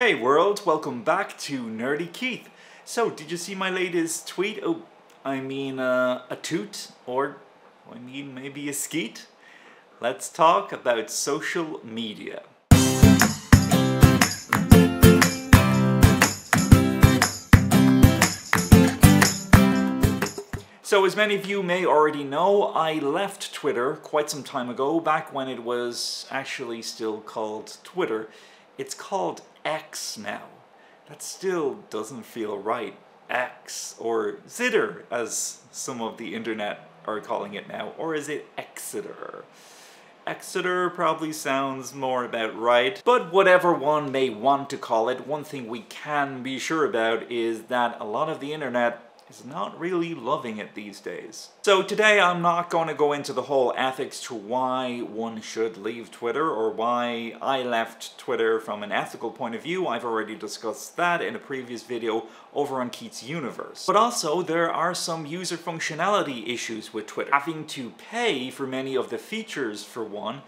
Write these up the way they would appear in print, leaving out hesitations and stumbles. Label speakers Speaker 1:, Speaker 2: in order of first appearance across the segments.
Speaker 1: Hey world, welcome back to Nerdy Keith. So, did you see my latest tweet? Oh, I mean a toot, or I mean maybe a skeet? Let's talk about social media. So as many of you may already know, I left Twitter quite some time ago, back when it was actually still called Twitter. It's called X now. That still doesn't feel right. X, or Zitter, as some of the internet are calling it now, or is it Exeter? Exeter probably sounds more about right, but whatever one may want to call it, one thing we can be sure about is that a lot of the internet is not really loving it these days. So today I'm not going to go into the whole ethics to why one should leave Twitter or why I left Twitter from an ethical point of view. I've already discussed that in a previous video over on Keith's Universe. But also there are some user functionality issues with Twitter. Having to pay for many of the features for one,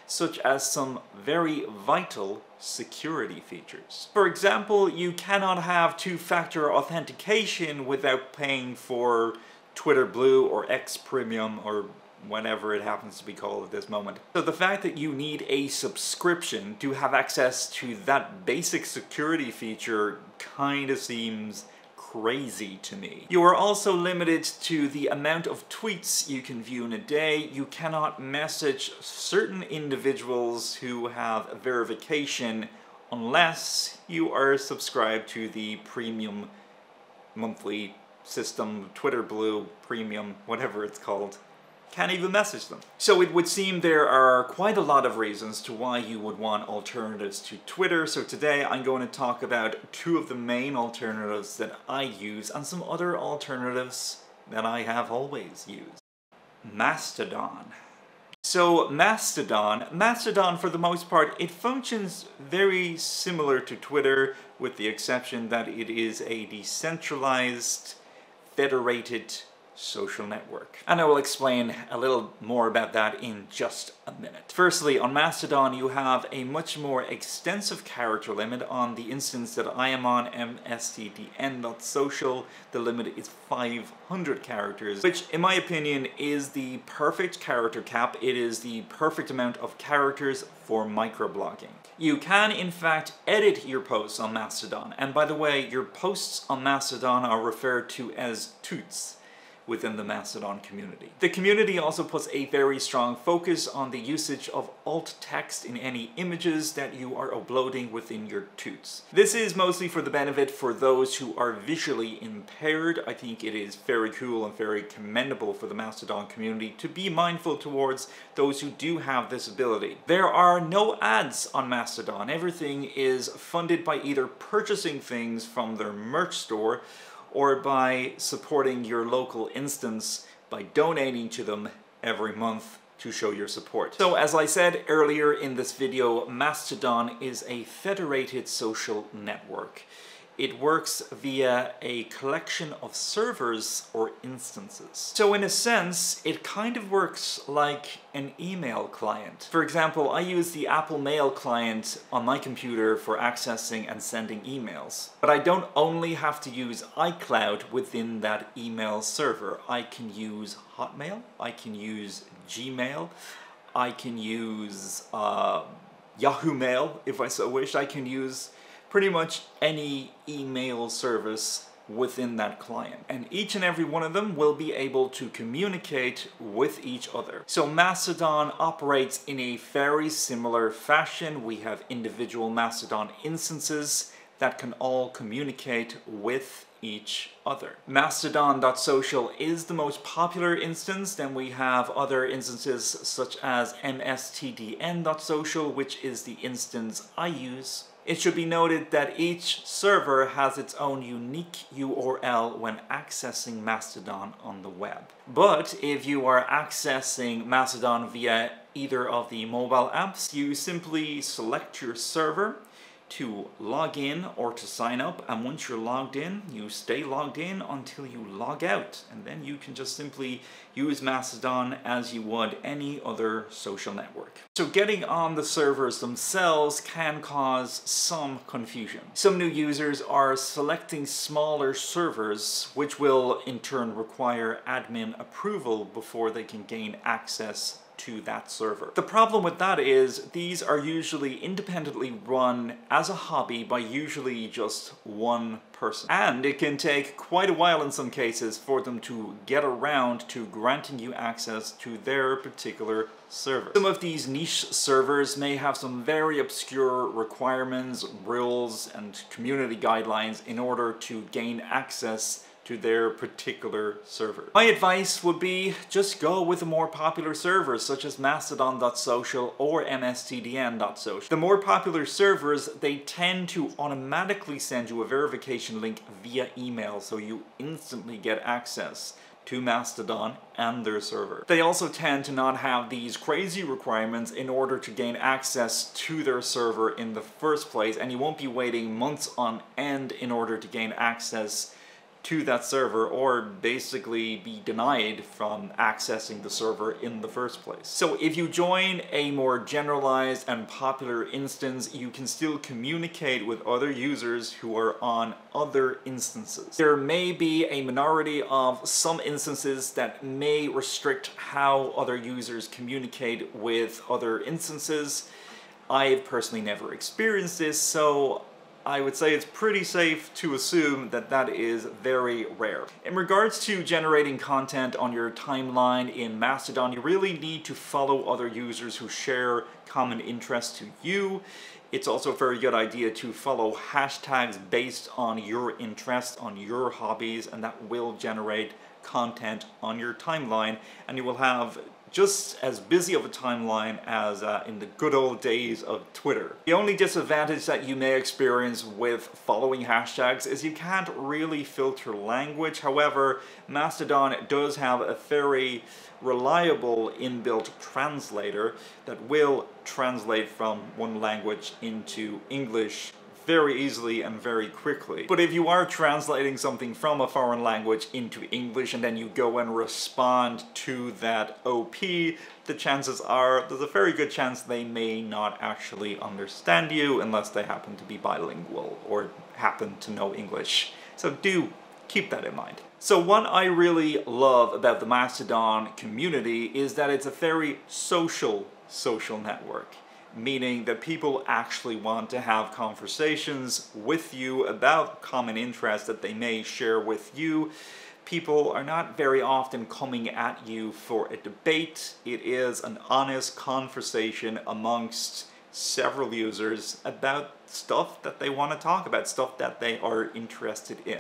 Speaker 1: such as some very vital security features. For example, you cannot have two-factor authentication without paying for Twitter Blue or X Premium or whatever it happens to be called at this moment. So the fact that you need a subscription to have access to that basic security feature kind of seems crazy to me. You are also limited to the amount of tweets you can view in a day. You cannot message certain individuals who have verification unless you are subscribed to the premium monthly system, Twitter Blue, Premium, whatever it's called. Can't even message them. So it would seem there are quite a lot of reasons to why you would want alternatives to Twitter. So today I'm going to talk about two of the main alternatives that I use and some other alternatives that I have always used. Mastodon. So Mastodon for the most part, it functions very similar to Twitter with the exception that it is a decentralized, federated social network. And I will explain a little more about that in just a minute. Firstly, on Mastodon you have a much more extensive character limit. On the instance that I am on, mstdn.social, the limit is 500 characters, which in my opinion is the perfect character cap. It is the perfect amount of characters for microblogging. You can in fact edit your posts on Mastodon, and by the way, your posts on Mastodon are referred to as toots within the Mastodon community. The community also puts a very strong focus on the usage of alt text in any images that you are uploading within your toots. This is mostly for the benefit for those who are visually impaired. I think it is very cool and very commendable for the Mastodon community to be mindful towards those who do have this ability. There are no ads on Mastodon. Everything is funded by either purchasing things from their merch store or by supporting your local instance by donating to them every month to show your support. So as I said earlier in this video, Mastodon is a federated social network. It works via a collection of servers or instances. So in a sense, it kind of works like an email client. For example, I use the Apple Mail client on my computer for accessing and sending emails. But I don't only have to use iCloud within that email server. I can use Hotmail, I can use Gmail, I can use Yahoo Mail if I so wish. I can use pretty much any email service within that client. And each and every one of them will be able to communicate with each other. So Mastodon operates in a very similar fashion. We have individual Mastodon instances that can all communicate with each other. Mastodon.social is the most popular instance. Then we have other instances such as mstdn.social, which is the instance I use. It should be noted that each server has its own unique URL when accessing Mastodon on the web. But if you are accessing Mastodon via either of the mobile apps, you simply select your server, to log in or to sign up, and once you're logged in, you stay logged in until you log out, and then you can just simply use Mastodon as you would any other social network. So getting on the servers themselves can cause some confusion. Some new users are selecting smaller servers, which will in turn require admin approval before they can gain access to that server. The problem with that is these are usually independently run as a hobby by usually just one person. And it can take quite a while in some cases for them to get around to granting you access to their particular server. Some of these niche servers may have some very obscure requirements, rules, and community guidelines in order to gain access to their particular server. My advice would be just go with the more popular servers such as Mastodon.social or mstdn.social. The more popular servers, they tend to automatically send you a verification link via email, so you instantly get access to Mastodon and their server. They also tend to not have these crazy requirements in order to gain access to their server in the first place, and you won't be waiting months on end in order to gain access to that server, or basically be denied from accessing the server in the first place. So if you join a more generalized and popular instance, you can still communicate with other users who are on other instances. There may be a minority of some instances that may restrict how other users communicate with other instances. I've personally never experienced this, so I would say it's pretty safe to assume that that is very rare. In regards to generating content on your timeline in Mastodon, you really need to follow other users who share common interests to you. It's also a very good idea to follow hashtags based on your interests, on your hobbies, and that will generate content on your timeline, and you will have just as busy of a timeline as in the good old days of Twitter. The only disadvantage that you may experience with following hashtags is you can't really filter language. However, Mastodon does have a very reliable inbuilt translator that will translate from one language into English very easily and very quickly. But if you are translating something from a foreign language into English and then you go and respond to that OP, the chances are there's a very good chance they may not actually understand you unless they happen to be bilingual or happen to know English. So do keep that in mind. So what I really love about the Mastodon community is that it's a very social network, meaning that people actually want to have conversations with you about common interests that they may share with you. People are not very often coming at you for a debate. It is an honest conversation amongst several users about stuff that they want to talk about, stuff that they are interested in.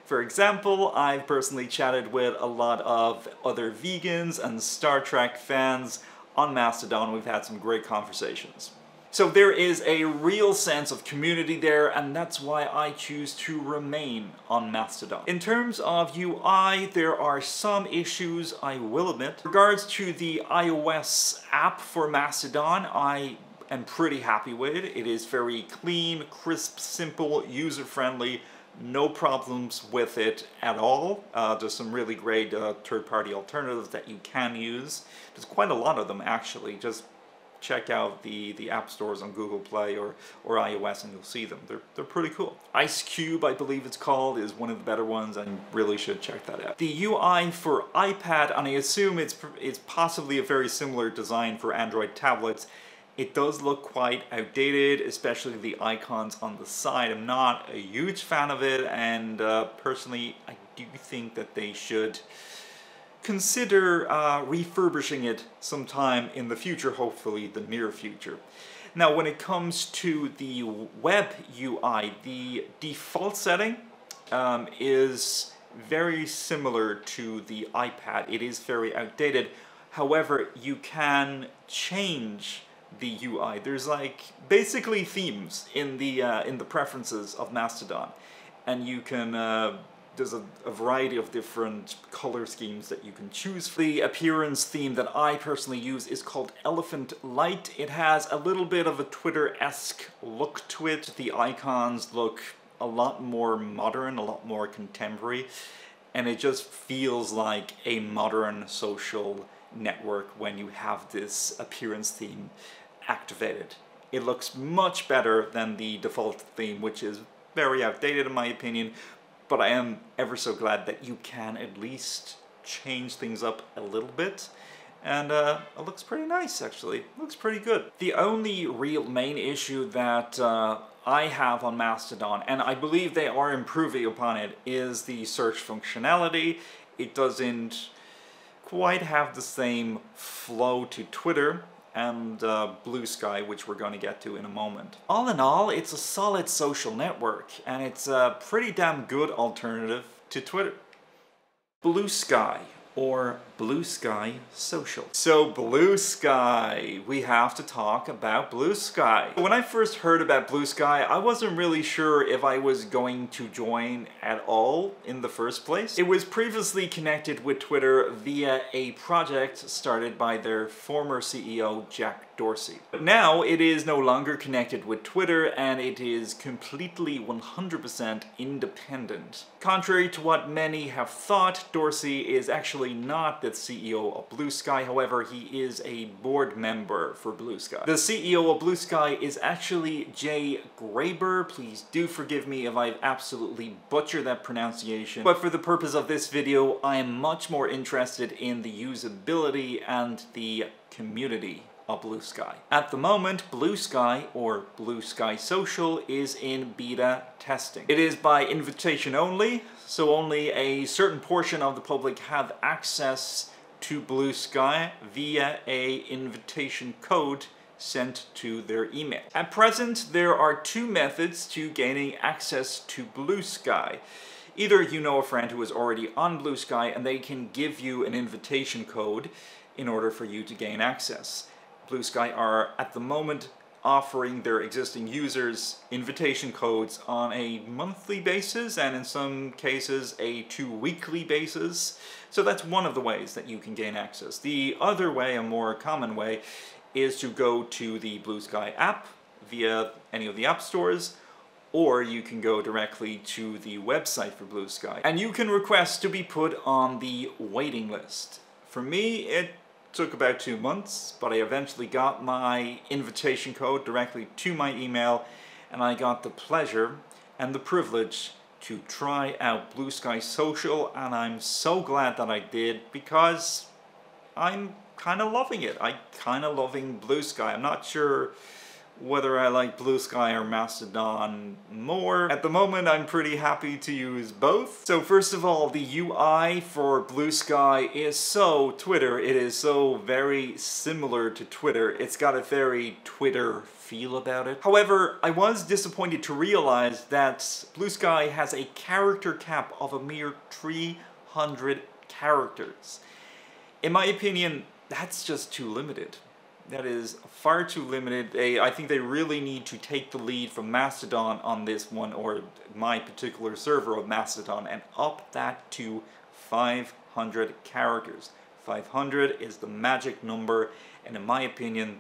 Speaker 1: For example, I've personally chatted with a lot of other vegans and Star Trek fans on Mastodon. We've had some great conversations. So there is a real sense of community there, and that's why I choose to remain on Mastodon. In terms of UI, there are some issues, I will admit. In regards to the iOS app for Mastodon, I am pretty happy with it. It is very clean, crisp, simple, user-friendly. No problems with it at all. There's some really great third-party alternatives that you can use. There's quite a lot of them actually. Just check out the app stores on Google Play or iOS and you'll see them. They're pretty cool. Ice Cube, I believe it's called, is one of the better ones, and you really should check that out. The UI for iPad, and I assume it's possibly a very similar design for Android tablets. It does look quite outdated, especially the icons on the side. I'm not a huge fan of it, and personally, I do think that they should consider refurbishing it sometime in the future, hopefully the near future. Now, when it comes to the web UI, the default setting is very similar to the iPad. It is very outdated. However, you can change the UI. There's like basically themes in the preferences of Mastodon, and you can there's a variety of different color schemes that you can choose. The appearance theme that I personally use is called Elephant Light. It has a little bit of a Twitter-esque look to it. The icons look a lot more modern, a lot more contemporary, and it just feels like a modern social network when you have this appearance theme activated. It looks much better than the default theme, which is very outdated in my opinion, but I am ever so glad that you can at least change things up a little bit. And it looks pretty nice, actually. It looks pretty good. The only real main issue that I have on Mastodon, and I believe they are improving upon it, is the search functionality. It doesn't quite have the same flow to Twitter and Bluesky, which we're going to get to in a moment. All in all, it's a solid social network, and it's a pretty damn good alternative to Twitter. Bluesky, or Bluesky Social. So Bluesky, we have to talk about Bluesky. When I first heard about Bluesky, I wasn't really sure if I was going to join at all in the first place. It was previously connected with Twitter via a project started by their former CEO, Jack Dorsey. But now it is no longer connected with Twitter, and it is completely 100% independent. Contrary to what many have thought, Dorsey is actually not the CEO of Bluesky. However, he is a board member for Bluesky. The CEO of Bluesky is actually Jay Graber. Please do forgive me if I've absolutely butchered that pronunciation. But for the purpose of this video, I am much more interested in the usability and the community of Bluesky. At the moment, Bluesky, or Bluesky Social, is in beta testing. It is by invitation only, so only a certain portion of the public have access to Bluesky via an invitation code sent to their email. At present, there are two methods to gaining access to Bluesky. Either you know a friend who is already on Bluesky and they can give you an invitation code in order for you to gain access. Bluesky are, at the moment, offering their existing users invitation codes on a monthly basis, and in some cases a 2-weekly basis. So that's one of the ways that you can gain access. The other way, a more common way, is to go to the Bluesky app via any of the app stores, or you can go directly to the website for Bluesky. And you can request to be put on the waiting list. For me, it took about 2 months, but I eventually got my invitation code directly to my email, and I got the pleasure and the privilege to try out Bluesky Social, and I'm so glad that I did, because I'm kind of loving it. I'm kind of loving Bluesky. I'm not sure whether I like Bluesky or Mastodon more. At the moment, I'm pretty happy to use both. So first of all, the UI for Bluesky is so Twitter. It is so very similar to Twitter. It's got a very Twitter feel about it. However, I was disappointed to realize that Bluesky has a character cap of a mere 300 characters. In my opinion, that's just too limited. That is far too limited. I think they really need to take the lead from Mastodon on this one, or my particular server of Mastodon, and up that to 500 characters. 500 is the magic number, and in my opinion,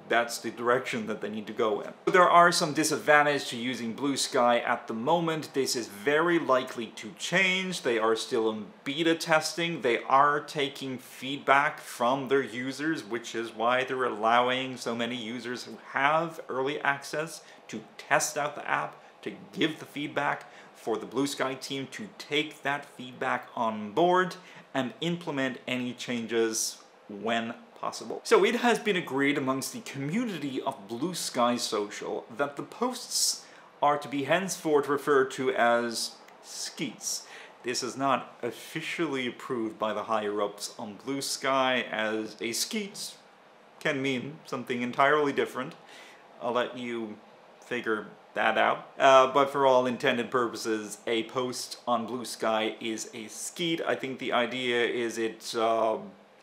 Speaker 1: that's the direction that they need to go in. There are some disadvantages to using Bluesky at the moment. This is very likely to change. They are still in beta testing. They are taking feedback from their users, which is why they're allowing so many users who have early access to test out the app, to give the feedback, for the Bluesky team to take that feedback on board and implement any changes when possible. So it has been agreed amongst the community of Bluesky Social that the posts are to be henceforth referred to as skeets. This is not officially approved by the higher-ups on Bluesky, as a skeet can mean something entirely different. I'll let you figure that out. But for all intended purposes, a post on Bluesky is a skeet. I think the idea is it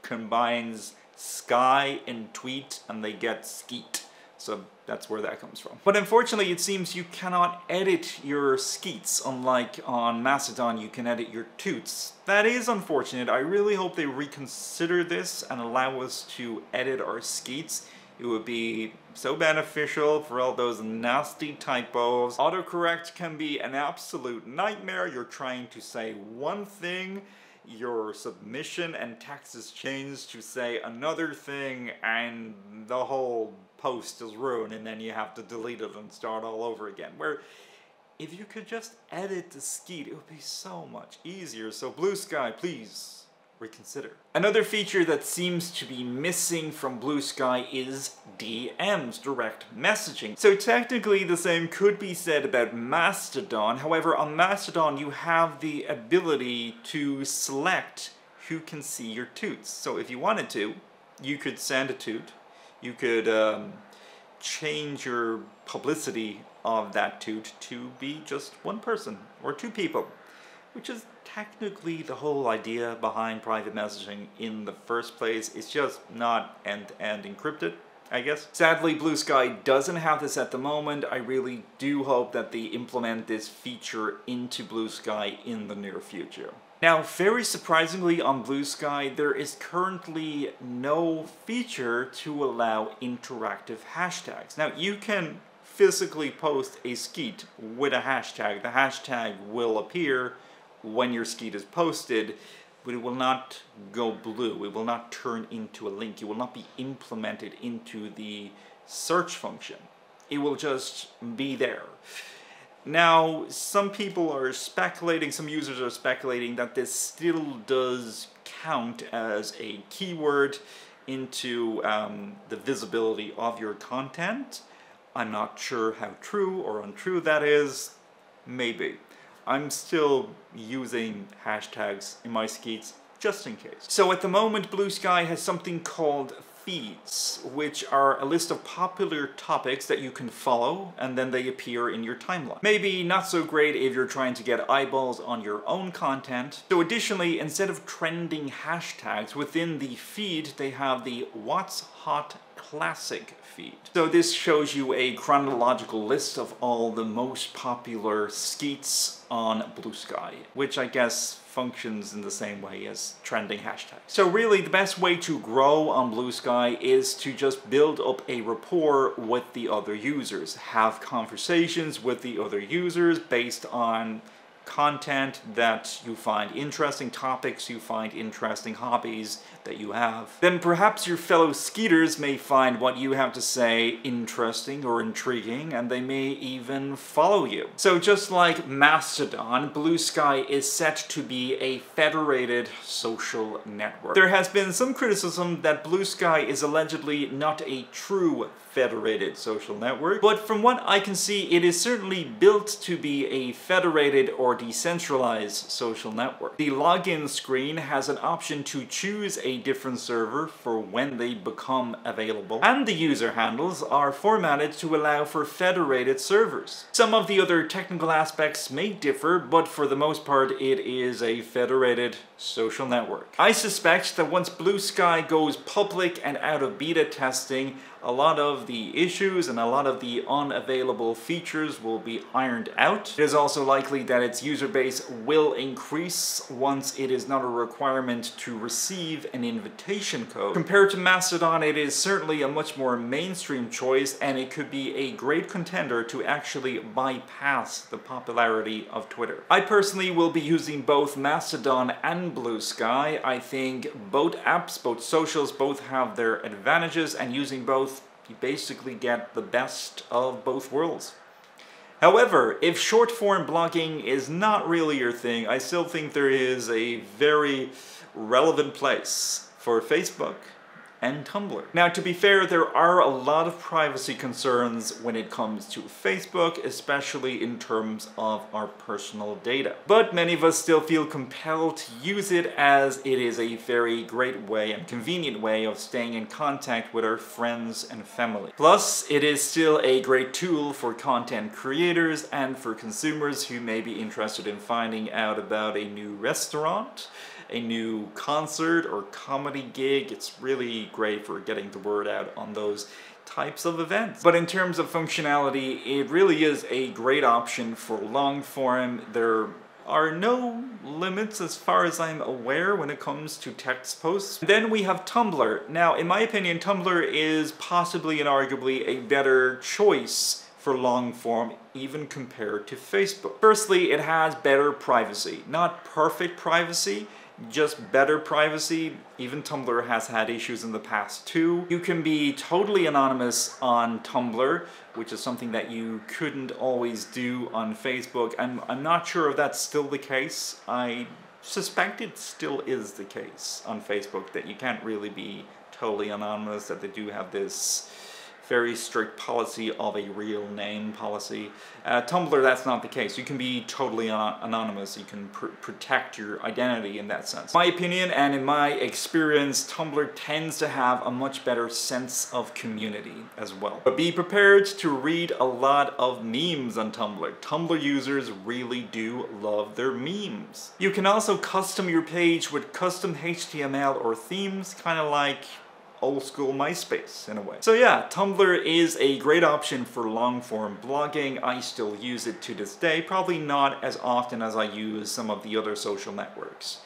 Speaker 1: combines sky and tweet, and they get skeet. So That's where that comes from. But unfortunately, it seems you cannot edit your skeets, unlike on Mastodon you can edit your toots. That is unfortunate. I really hope they reconsider this and allow us to edit our skeets. It would be so beneficial for all those nasty typos. Autocorrect can be an absolute nightmare. You're trying to say one thing, your submission and text is changed to say another thing, and the whole post is ruined, and then you have to delete it and start all over again. Where if you could just edit the skeet, it would be so much easier. So Bluesky, please reconsider. Another feature that seems to be missing from Bluesky is DMs, direct messaging. So technically the same could be said about Mastodon. However, on Mastodon you have the ability to select who can see your toots. So if you wanted to, you could send a toot. You could change your publicity of that toot to be just one person or two people, which is technically the whole idea behind private messaging in the first place. It's just not end-to-end encrypted, I guess. Sadly, Bluesky doesn't have this at the moment. I really do hope that they implement this feature into Bluesky in the near future. Now, very surprisingly on Bluesky, there is currently no feature to allow interactive hashtags. Now, you can physically post a skeet with a hashtag. The hashtag will appear when your skeet is posted, but it will not go blue. It will not turn into a link. It will not be implemented into the search function. It will just be there. Now, some people are speculating, some users are speculating that this still does count as a keyword into the visibility of your content. I'm not sure how true or untrue that is. Maybe. I'm still using hashtags in my skeets just in case. So at the moment, Bluesky has something called feeds, which are a list of popular topics that you can follow, and then they appear in your timeline. Maybe not so great if you're trying to get eyeballs on your own content. So additionally, instead of trending hashtags within the feed, they have the What's Hot Classic feed. So this shows you a chronological list of all the most popular skeets on Bluesky, which I guess functions in the same way as trending hashtags. So really the best way to grow on Bluesky is to just build up a rapport with the other users. Have conversations with the other users based on content that you find interesting, topics you find interesting, hobbies that you have. Then perhaps your fellow skeeters may find what you have to say interesting or intriguing, and they may even follow you. So just like Mastodon, Bluesky is set to be a federated social network. There has been some criticism that Bluesky is allegedly not a true federated social network, but from what I can see, it is certainly built to be a federated or decentralized social network. The login screen has an option to choose a different server for when they become available, and the user handles are formatted to allow for federated servers. Some of the other technical aspects may differ, but for the most part it is a federated social network. I suspect that once Bluesky goes public and out of beta testing, a lot of the issues and a lot of the unavailable features will be ironed out. It is also likely that its user base will increase once it is not a requirement to receive an invitation code. Compared to Mastodon, it is certainly a much more mainstream choice, and it could be a great contender to actually bypass the popularity of Twitter. I personally will be using both Mastodon and Bluesky. I think both apps, both socials, both have their advantages, and using both, you basically get the best of both worlds. However, if short-form blogging is not really your thing, I still think there is a very relevant place for Facebook and Tumblr. Now, to be fair, there are a lot of privacy concerns when it comes to Facebook, especially in terms of our personal data. But many of us still feel compelled to use it, as it is a very great way and convenient way of staying in contact with our friends and family. Plus, it is still a great tool for content creators and for consumers who may be interested in finding out about a new restaurant, a new concert or comedy gig. It's really great for getting the word out on those types of events. But in terms of functionality, it really is a great option for long form. There are no limits as far as I'm aware when it comes to text posts. Then we have Tumblr. Now, in my opinion, Tumblr is possibly and arguably a better choice for long form, even compared to Facebook. Firstly, it has better privacy. Not perfect privacy, just better privacy. Even Tumblr has had issues in the past too. You can be totally anonymous on Tumblr, which is something that you couldn't always do on Facebook. I'm not sure if that's still the case. I suspect it still is the case on Facebook, that you can't really be totally anonymous, that they do have this very strict policy of a real name policy. Tumblr, that's not the case. You can be totally anonymous. You can protect your identity in that sense. In my opinion, and in my experience, Tumblr tends to have a much better sense of community as well. But be prepared to read a lot of memes on Tumblr. Tumblr users really do love their memes. You can also custom your page with custom HTML or themes, kind of like old school MySpace in a way. So yeah, Tumblr is a great option for long form blogging. I still use it to this day, probably not as often as I use some of the other social networks,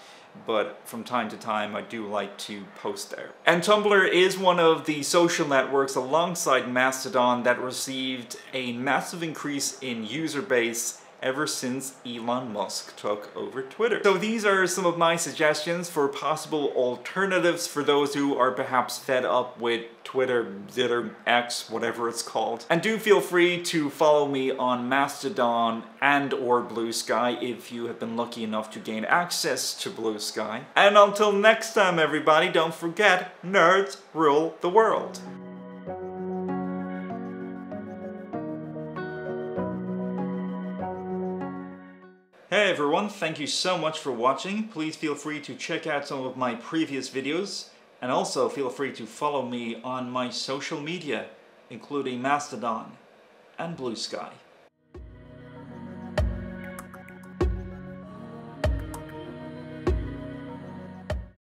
Speaker 1: but from time to time I do like to post there. And Tumblr is one of the social networks alongside Mastodon that received a massive increase in user base ever since Elon Musk took over Twitter. So these are some of my suggestions for possible alternatives for those who are perhaps fed up with Twitter, Zitter, X, whatever it's called. And do feel free to follow me on Mastodon and or Bluesky if you have been lucky enough to gain access to Bluesky. And until next time everybody, don't forget, nerds rule the world. Hey everyone, thank you so much for watching. Please feel free to check out some of my previous videos, and also feel free to follow me on my social media, including Mastodon and Bluesky.